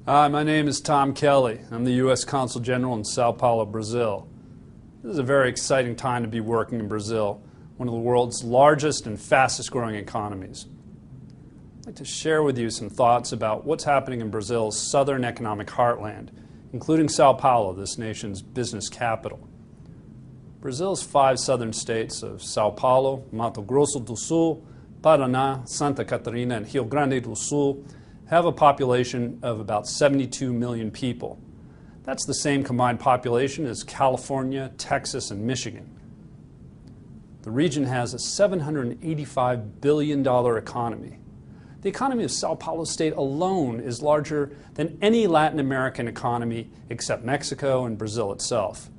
Hi, my name is Tom Kelly. I'm the U.S. Consul General in Sao Paulo, Brazil. This is a very exciting time to be working in Brazil, one of the world's largest and fastest growing economies. I'd like to share with you some thoughts about what's happening in Brazil's southern economic heartland, including Sao Paulo, this nation's business capital. Brazil's 5 southern states of Sao Paulo, Mato Grosso do Sul, Paraná, Santa Catarina, and Rio Grande do Sul have a population of about 72 million people. That's the same combined population as California, Texas, and Michigan. The region has a $785 billion economy. The economy of Sao Paulo state alone is larger than any Latin American economy except Mexico and Brazil itself.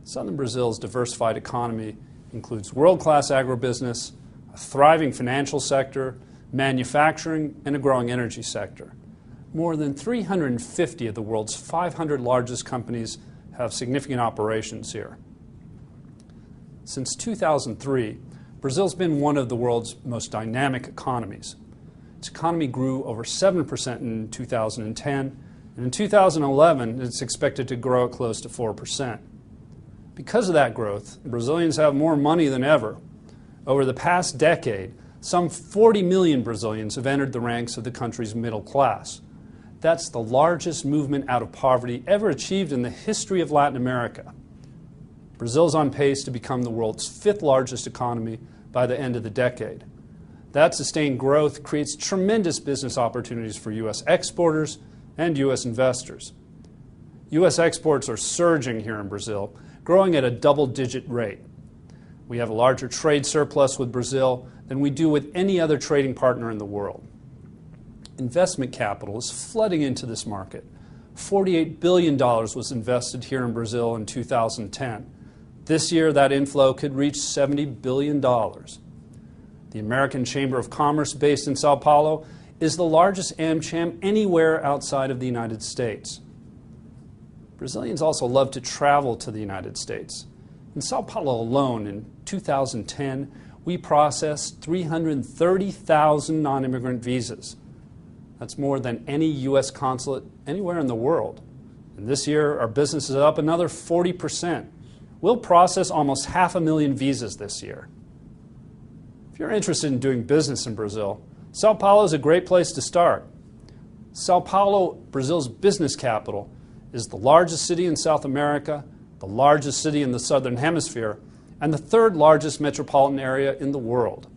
Southern Brazil's diversified economy includes world-class agribusiness, a thriving financial sector, manufacturing, and a growing energy sector. More than 350 of the world's 500 largest companies have significant operations here. Since 2003, Brazil's been one of the world's most dynamic economies. Its economy grew over 7% in 2010, and in 2011 it's expected to grow at close to 4%. Because of that growth, Brazilians have more money than ever. Over the past decade, some 40 million Brazilians have entered the ranks of the country's middle class. That's the largest movement out of poverty ever achieved in the history of Latin America. Brazil's on pace to become the world's 5th largest economy by the end of the decade. That sustained growth creates tremendous business opportunities for U.S. exporters and U.S. investors. U.S. exports are surging here in Brazil, growing at a double-digit rate. We have a larger trade surplus with Brazil than we do with any other trading partner in the world. Investment capital is flooding into this market. $48 billion was invested here in Brazil in 2010. This year, that inflow could reach $70 billion. The American Chamber of Commerce, based in Sao Paulo, is the largest AmCham anywhere outside of the United States. Brazilians also love to travel to the United States. In Sao Paulo alone, in 2010, we processed 330,000 non-immigrant visas. That's more than any U.S. consulate anywhere in the world. And this year, our business is up another 40%. We'll process almost 500,000 visas this year. If you're interested in doing business in Brazil, Sao Paulo is a great place to start. Sao Paulo, Brazil's business capital, is the largest city in South America, the largest city in the Southern Hemisphere, and the 3rd largest metropolitan area in the world.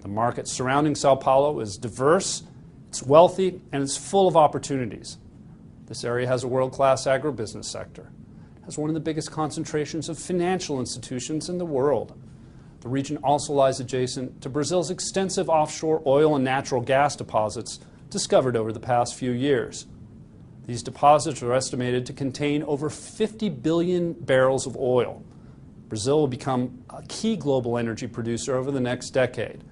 The market surrounding Sao Paulo is diverse, it's wealthy, and it's full of opportunities. This area has a world-class agribusiness sector. It has one of the biggest concentrations of financial institutions in the world. The region also lies adjacent to Brazil's extensive offshore oil and natural gas deposits discovered over the past few years. These deposits are estimated to contain over 50 billion barrels of oil. Brazil will become a key global energy producer over the next decade.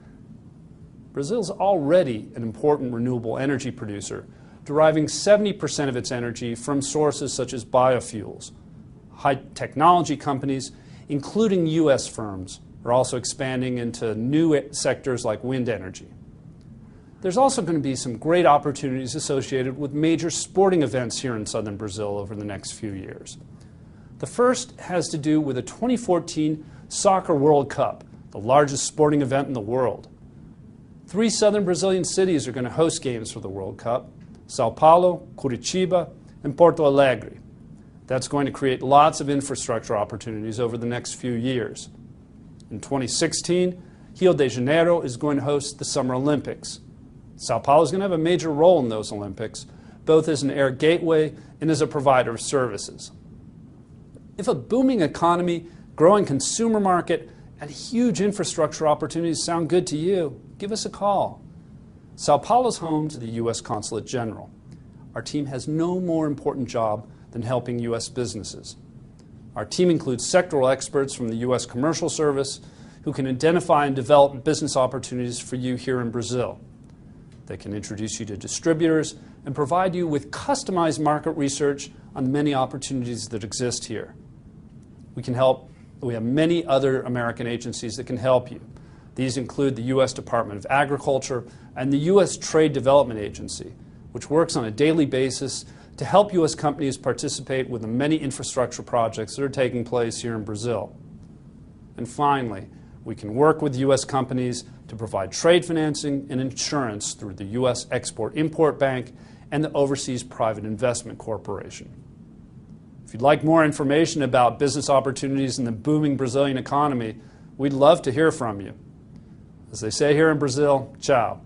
Brazil is already an important renewable energy producer, deriving 70% of its energy from sources such as biofuels. High technology companies, including U.S. firms, are also expanding into new sectors like wind energy. There's also going to be some great opportunities associated with major sporting events here in southern Brazil over the next few years. The first has to do with the 2014 Soccer World Cup, the largest sporting event in the world. 3 southern Brazilian cities are going to host games for the World Cup: Sao Paulo, Curitiba, and Porto Alegre. That's going to create lots of infrastructure opportunities over the next few years. In 2016, Rio de Janeiro is going to host the Summer Olympics. Sao Paulo is going to have a major role in those Olympics, both as an air gateway and as a provider of services. If a booming economy, growing consumer market, and huge infrastructure opportunities sound good to you, give us a call. Sao Paulo is home to the U.S. Consulate General. Our team has no more important job than helping U.S. businesses. Our team includes sectoral experts from the U.S. Commercial Service who can identify and develop business opportunities for you here in Brazil. They can introduce you to distributors and provide you with customized market research on many opportunities that exist here. We have many other American agencies that can help you. These include the U.S. Department of Agriculture and the U.S. Trade Development Agency, which works on a daily basis to help U.S. companies participate with the many infrastructure projects that are taking place here in Brazil. And finally, we can work with U.S. companies to provide trade financing and insurance through the U.S. Export-Import Bank and the Overseas Private Investment Corporation. If you'd like more information about business opportunities in the booming Brazilian economy, we'd love to hear from you. As they say here in Brazil, ciao.